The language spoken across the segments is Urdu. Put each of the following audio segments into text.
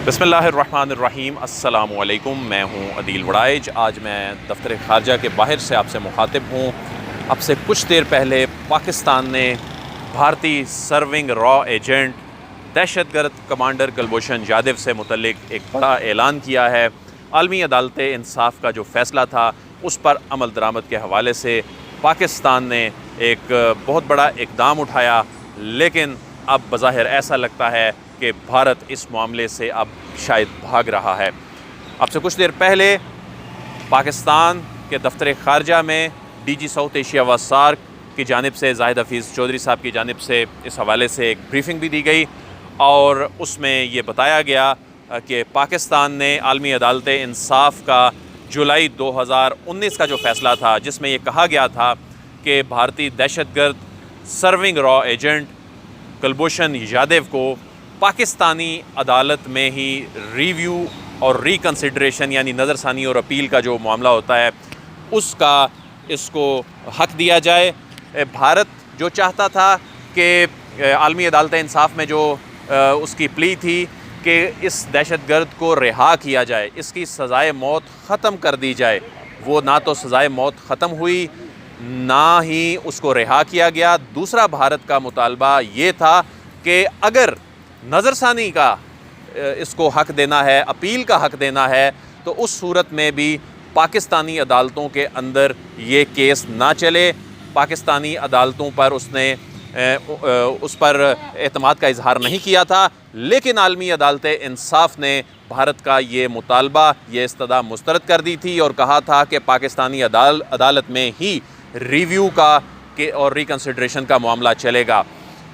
بسم اللہ الرحمن الرحیم۔ السلام علیکم، میں ہوں عدیل وڑائج۔ آج میں دفتر خارجہ کے باہر سے آپ سے مخاطب ہوں۔ اب سے کچھ دیر پہلے پاکستان نے بھارتی سرونگ را ایجنٹ دہشت گرد کمانڈر کلبھوشن یادو سے متعلق ایک بڑا اعلان کیا ہے۔ عالمی عدالت انصاف کا جو فیصلہ تھا اس پر عمل درآمد کے حوالے سے پاکستان نے ایک بہت بڑا اقدام اٹھایا، لیکن اب بظاہر ایسا لگتا ہے کہ بھارت اس معاملے سے اب شاید بھاگ رہا ہے۔ اب سے کچھ دیر پہلے پاکستان کے دفتر خارجہ میں ڈی جی ساؤتھ ایشیا و سارک کی جانب سے زاہد حفیظ چودھری صاحب کی جانب سے اس حوالے سے ایک بریفنگ بھی دی گئی، اور اس میں یہ بتایا گیا کہ پاکستان نے عالمی عدالت انصاف کا جولائی 2019 کا جو فیصلہ تھا، جس میں یہ کہا گیا تھا کہ بھارتی دہشت گرد سرونگ را ایجنٹ کلبھوشن یادو کو پاکستانی عدالت میں ہی ریویو اور ریکنسیڈریشن یعنی نظر ثانی اور اپیل کا جو معاملہ ہوتا ہے اس کا اس کو حق دیا جائے۔ بھارت جو چاہتا تھا کہ عالمی عدالت انصاف میں جو اس کی پلی تھی کہ اس دہشت گرد کو رہا کیا جائے، اس کی سزائے موت ختم کر دی جائے، وہ نہ تو سزائے موت ختم ہوئی نہ ہی اس کو رہا کیا گیا۔ دوسرا بھارت کا مطالبہ یہ تھا کہ اگر نظر ثانی کا اس کو حق دینا ہے، اپیل کا حق دینا ہے، تو اس صورت میں بھی پاکستانی عدالتوں کے اندر یہ کیس نہ چلے۔ پاکستانی عدالتوں پر اس پر اعتماد کا اظہار نہیں کیا تھا، لیکن عالمی عدالت انصاف نے بھارت کا یہ مطالبہ، یہ استدعا مسترد کر دی تھی اور کہا تھا کہ پاکستانی عدالت میں ہی ریویو کا اور ریکنسیڈریشن کا معاملہ چلے گا،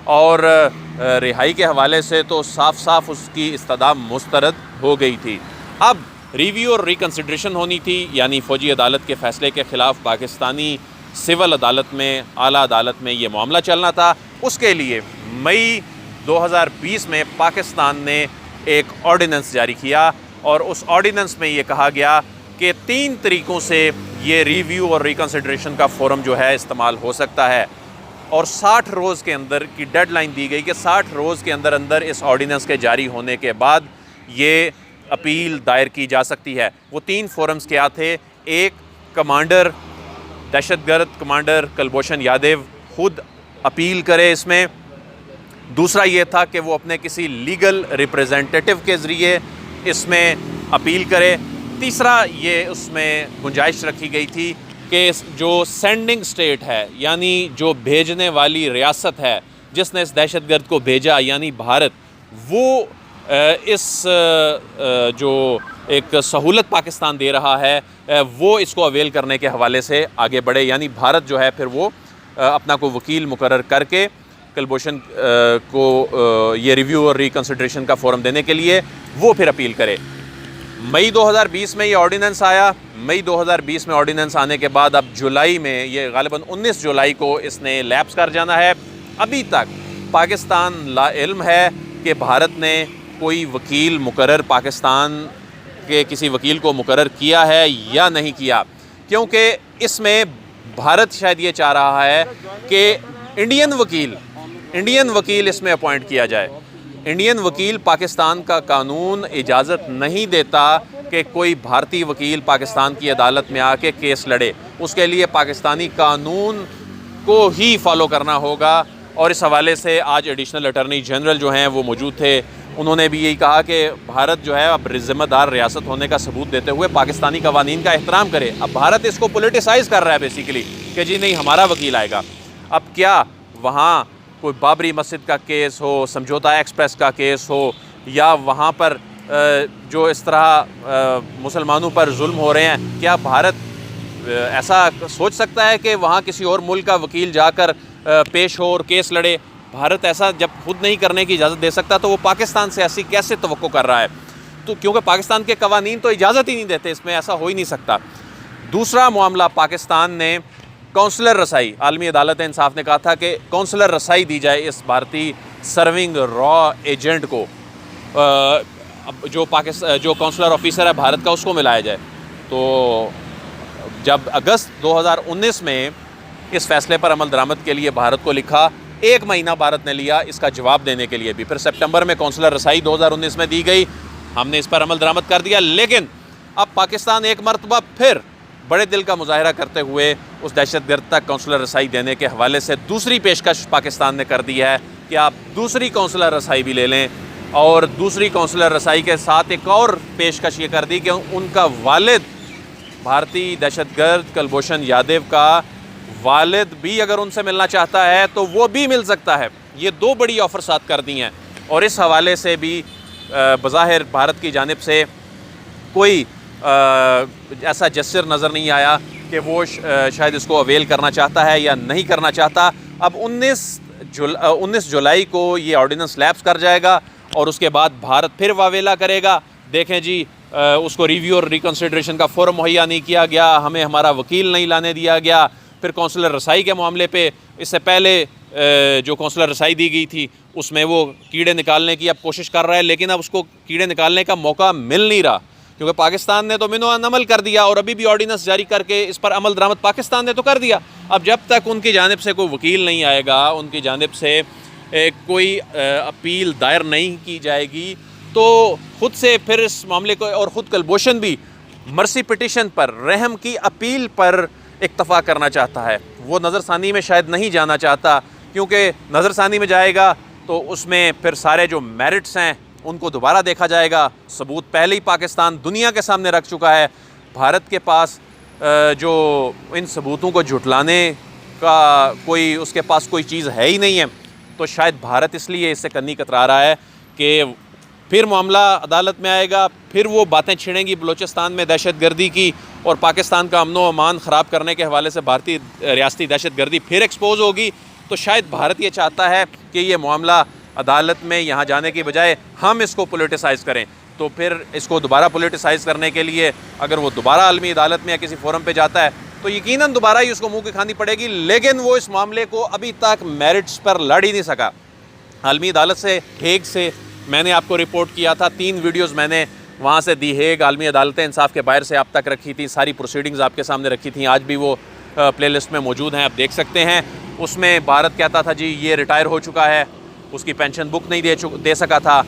اور رہائی کے حوالے سے تو صاف صاف اس کی استدعا مسترد ہو گئی تھی۔ اب ریویو اور ریکنسیڈریشن ہونی تھی، یعنی فوجی عدالت کے فیصلے کے خلاف پاکستانی سول عدالت میں، اعلیٰ عدالت میں یہ معاملہ چلنا تھا۔ اس کے لیے مئی 2020 میں پاکستان نے ایک آرڈیننس جاری کیا، اور اس آرڈیننس میں یہ کہا گیا کہ 3 طریقوں سے یہ ریویو اور ریکنسیڈریشن کا فورم جو ہے استعمال ہو سکتا ہے، اور 60 روز کے اندر کی ڈیڈ لائن دی گئی کہ 60 روز کے اندر اس آرڈیننس کے جاری ہونے کے بعد یہ اپیل دائر کی جا سکتی ہے۔ وہ 3 فورمز کیا تھے؟ ایک، کمانڈر دہشت گرد کمانڈر کلبھوشن یادو خود اپیل کرے اس میں۔ دوسرا یہ تھا کہ وہ اپنے کسی لیگل ریپریزنٹیٹیو کے ذریعے اس میں اپیل کرے۔ تیسرا یہ اس میں گنجائش رکھی گئی تھی کہ جو سینڈنگ سٹیٹ ہے، یعنی جو بھیجنے والی ریاست ہے جس نے اس دہشت گرد کو بھیجا، یعنی بھارت، وہ اس جو ایک سہولت پاکستان دے رہا ہے وہ اس کو اویل کرنے کے حوالے سے آگے بڑھے، یعنی بھارت جو ہے پھر وہ اپنا کو وکیل مقرر کر کے کلبھوشن کو یہ ریویو اور ریکنسیڈریشن کا فورم دینے کے لیے وہ پھر اپیل کرے۔ مئی 2020 میں یہ آرڈیننس آیا۔ مئی 2020 میں آرڈیننس آنے کے بعد اب جولائی میں، یہ غالباً 19 جولائی کو اس نے لیپس کر جانا ہے۔ ابھی تک پاکستان لا علم ہے کہ بھارت نے کوئی وکیل مقرر پاکستان کے کسی وکیل کو مقرر کیا ہے یا نہیں کیا، کیونکہ اس میں بھارت شاید یہ چاہ رہا ہے کہ انڈین وکیل اس میں اپوائنٹ کیا جائے۔ انڈین وکیل، پاکستان کا قانون اجازت نہیں دیتا کہ کوئی بھارتی وکیل پاکستان کی عدالت میں آ کے کیس لڑے، اس کے لیے پاکستانی قانون کو ہی فالو کرنا ہوگا۔ اور اس حوالے سے آج ایڈیشنل اٹارنی جنرل جو ہیں وہ موجود تھے، انہوں نے بھی یہی کہا کہ بھارت جو ہے اب ذمہ دار ریاست ہونے کا ثبوت دیتے ہوئے پاکستانی قوانین کا احترام کرے۔ اب بھارت اس کو پولیٹیسائز کر رہا ہے بیسیکلی، کہ جی نہیں ہمارا وکیل آئے گا۔ اب کیا وہاں کوئی بابری مسجد کا کیس ہو، سمجھوتا ایکسپریس کا کیس ہو، یا وہاں پر جو اس طرح مسلمانوں پر ظلم ہو رہے ہیں، کیا بھارت ایسا سوچ سکتا ہے کہ وہاں کسی اور ملک کا وکیل جا کر پیش ہو اور کیس لڑے؟ بھارت ایسا جب خود نہیں کرنے کی اجازت دے سکتا تو وہ پاکستان سے ایسی کیسے توقع کر رہا ہے؟ تو کیونکہ پاکستان کے قوانین تو اجازت ہی نہیں دیتے، اس میں ایسا ہو ہی نہیں سکتا۔ دوسرا معاملہ، پاکستان نے کونسلر رسائی، عالمی عدالت انصاف نے کہا تھا کہ کونسلر رسائی دی جائے اس بھارتی سرونگ را ایجنٹ کو، جو کونسلر آفیسر ہے بھارت کا اس کو ملایا جائے۔ تو جب اگست 2019 میں اس فیصلے پر عمل درآمد کے لیے بھارت کو لکھا، 1 مہینہ بھارت نے لیا اس کا جواب دینے کے لیے بھی، پھر سپٹمبر میں کونسلر رسائی 2019 میں دی گئی، ہم نے اس پر عمل درآمد کر دیا، لیکن اب پاکستان ایک مرتبہ پھر بڑے دل کا مظاہرہ کرتے ہوئے اس دہشت گرد تک کونسلر رسائی دینے کے حوالے سے دوسری پیشکش پاکستان نے کر دی ہے کہ آپ دوسری کونسلر رسائی بھی لے لیں، اور دوسری کونسلر رسائی کے ساتھ ایک اور پیشکش یہ کر دی کہ ان کا والد بھارتی دہشت گرد کلبھوشن یادیو کا والد بھی اگر ان سے ملنا چاہتا ہے تو وہ بھی مل سکتا ہے۔ یہ دو بڑی آفر ساتھ کر دی ہیں، اور اس حوالے سے بھی بظاہر بھارت کی جانب سے کوئی ایسا جسر نظر نہیں آیا کہ وہ شاید اس کو اویل کرنا چاہتا ہے یا نہیں کرنا چاہتا۔ اب 19 جولائی کو یہ آرڈیننس لیپس کر جائے گا، اور اس کے بعد بھارت پھر واویلا کرے گا، دیکھیں جی اس کو ریویو اور ریکنسیڈریشن کا فورم مہیا نہیں کیا گیا، ہمیں ہمارا وکیل نہیں لانے دیا گیا، پھر کونسلر رسائی کے معاملے پہ اس سے پہلے جو کونسلر رسائی دی گئی تھی اس میں وہ کیڑے نکالنے کی اب کوشش کر رہا ہے، لیکن اب اس کو کیڑے نکالنے کا موقع مل نہیں رہا، کیونکہ پاکستان نے تو منو عمل کر دیا، اور ابھی بھی آرڈیننس جاری کر کے اس پر عمل درآمد پاکستان نے تو کر دیا۔ اب جب تک ان کی جانب سے کوئی وکیل نہیں آئے گا، ان کی جانب سے کوئی اپیل دائر نہیں کی جائے گی، تو خود سے پھر اس معاملے کو، اور خود کلبھوشن بھی مرسی پٹیشن پر، رحم کی اپیل پر اکتفا کرنا چاہتا ہے، وہ نظر ثانی میں شاید نہیں جانا چاہتا، کیونکہ نظر ثانی میں جائے گا تو اس میں پھر سارے جو میرٹس ہیں ان کو دوبارہ دیکھا جائے گا۔ ثبوت پہلے ہی پاکستان دنیا کے سامنے رکھ چکا ہے، بھارت کے پاس جو ان ثبوتوں کو جھٹلانے کا کوئی اس کے پاس کوئی چیز ہے ہی نہیں ہے، تو شاید بھارت اس لیے اس سے کنی کترا رہا ہے کہ پھر معاملہ عدالت میں آئے گا، پھر وہ باتیں چھڑیں گی بلوچستان میں دہشت گردی کی، اور پاکستان کا امن و امان خراب کرنے کے حوالے سے بھارتی ریاستی دہشت گردی پھر ایکسپوز ہوگی۔ تو شاید بھارت یہ چاہتا ہے کہ یہ معاملہ عدالت میں یہاں جانے کی بجائے ہم اس کو پولیٹیسائز کریں، تو پھر اس کو دوبارہ پولیٹیسائز کرنے کے لیے اگر وہ دوبارہ عالمی عدالت میں یا کسی فورم پہ جاتا ہے تو یقیناً دوبارہ ہی اس کو منہ کی کھانی پڑے گی، لیکن وہ اس معاملے کو ابھی تک میرٹس پر لڑ ہی نہیں سکا۔ عالمی عدالت سے، ہیگ سے میں نے آپ کو رپورٹ کیا تھا، 3 ویڈیوز میں نے وہاں سے دی ہیگ عالمی عدالت انصاف کے باہر سے آپ تک رکھی تھی، ساری پروسیڈنگز آپ کے سامنے رکھی تھیں، آج بھی وہ پلے لسٹ میں موجود ہیں، آپ دیکھ سکتے ہیں۔ اس میں بھارت کہتا تھا جی یہ ریٹائر ہو چکا ہے، اس کی پینشن بک نہیں دے سکا تھا،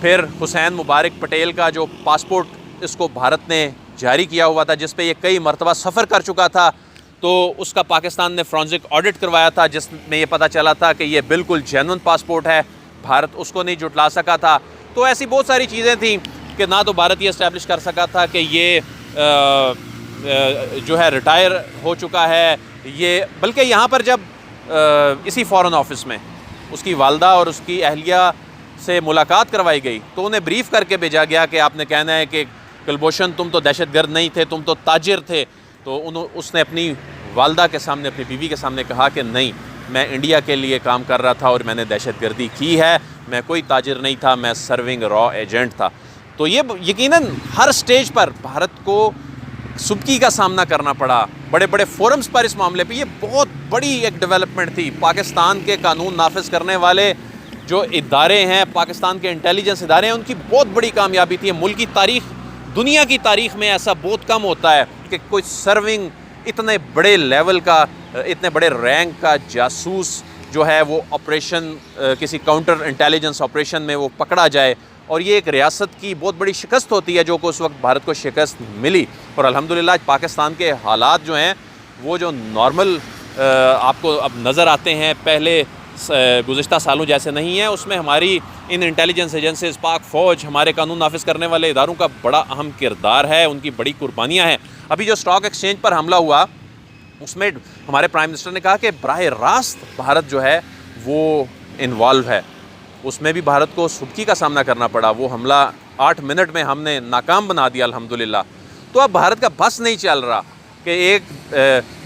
پھر حسین مبارک پٹیل کا جو پاسپورٹ اس کو بھارت نے جاری کیا ہوا تھا، جس پہ یہ کئی مرتبہ سفر کر چکا تھا، تو اس کا پاکستان نے فرانزک آڈٹ کروایا تھا، جس میں یہ پتہ چلا تھا کہ یہ بالکل جینون پاسپورٹ ہے، بھارت اس کو نہیں جھٹلا سکا تھا۔ تو ایسی بہت ساری چیزیں تھیں کہ نہ تو بھارت یہ اسٹیبلش کر سکا تھا کہ یہ جو ہے ریٹائر ہو چکا ہے، یہ بلکہ یہاں پر جب اسی فارن آفس میں اس کی والدہ اور اس کی اہلیہ سے ملاقات کروائی گئی تو انہیں بریف کر کے بھیجا گیا کہ آپ نے کہنا ہے کہ کلبھوشن تم تو دہشت گرد نہیں تھے، تم تو تاجر تھے، تو اس نے اپنی والدہ کے سامنے، اپنی بیوی کے سامنے کہا کہ نہیں، میں انڈیا کے لیے کام کر رہا تھا اور میں نے دہشت گردی کی ہے، میں کوئی تاجر نہیں تھا، میں سرونگ را ایجنٹ تھا۔ تو یہ یقیناً ہر سٹیج پر بھارت کو سبکی کا سامنا کرنا پڑا، بڑے بڑے فورمز پر اس معاملے پہ۔ یہ بہت بڑی ایک ڈیولپمنٹ تھی، پاکستان کے قانون نافذ کرنے والے جو ادارے ہیں، پاکستان کے انٹیلیجنس ادارے ہیں، ان کی بہت بڑی کامیابی تھی۔ ملک کی تاریخ، دنیا کی تاریخ میں ایسا بہت کم ہوتا ہے کہ کوئی سرونگ اتنے بڑے لیول کا، اتنے بڑے رینک کا جاسوس جو ہے وہ آپریشن، کسی کاؤنٹر انٹیلیجنس آپریشن میں وہ پکڑا جائے، اور یہ ایک ریاست کی بہت بڑی شکست ہوتی ہے جو کہ اس وقت بھارت کو شکست ملی۔ اور الحمدللہ پاکستان کے حالات جو ہیں وہ جو نارمل آپ کو اب نظر آتے ہیں، پہلے گزشتہ سالوں جیسے نہیں ہیں، اس میں ہماری ان انٹیلیجنس ایجنسیز، پاک فوج، ہمارے قانون نافذ کرنے والے اداروں کا بڑا اہم کردار ہے، ان کی بڑی قربانیاں ہیں۔ ابھی جو اسٹاک ایکسچینج پر حملہ ہوا اس میں ہمارے پرائم منسٹر نے کہا کہ براہ راست بھارت جو ہے وہ انوالو ہے، اس میں بھی بھارت کو سبکی کا سامنا کرنا پڑا، وہ حملہ 8 منٹ میں ہم نے ناکام بنا دیا الحمدللہ۔ تو اب بھارت کا بس نہیں چل رہا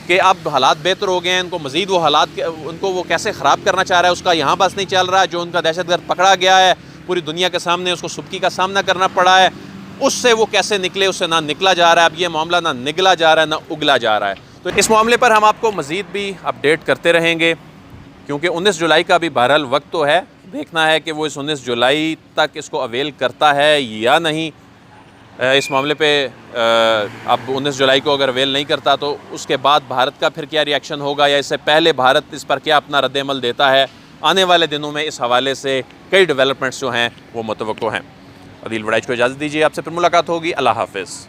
کہ اب حالات بہتر ہو گئے ہیں، ان کو مزید وہ حالات ان کو وہ کیسے خراب کرنا چاہ رہا ہے، اس کا یہاں بس نہیں چل رہا ہے۔ جو ان کا دہشت گرد پکڑا گیا ہے پوری دنیا کے سامنے، اس کو سبکی کا سامنا کرنا پڑا ہے، اس سے وہ کیسے نکلے، اس سے نہ نکلا جا رہا ہے۔ اب یہ معاملہ نہ نگلا جا رہا ہے نہ اگلا جا رہا ہے۔ تو اس معاملے پر ہم آپ کو مزید بھی اپڈیٹ کرتے رہیں گے، کیونکہ 19 جولائی کا بھی بہرحال وقت تو ہے، دیکھنا ہے کہ وہ اس 19 جولائی تک اس کو اویل کرتا ہے یا نہیں۔ اس معاملے پہ اب 19 جولائی کو اگر اویل نہیں کرتا تو اس کے بعد بھارت کا پھر کیا ری ایکشن ہوگا، یا اس سے پہلے بھارت اس پر کیا اپنا رد عمل دیتا ہے، آنے والے دنوں میں اس حوالے سے کئی ڈیولپمنٹس جو ہیں وہ متوقع ہیں۔ عدیل وڑائچ کو اجازت دیجیے، آپ سے پھر ملاقات ہوگی، اللہ حافظ۔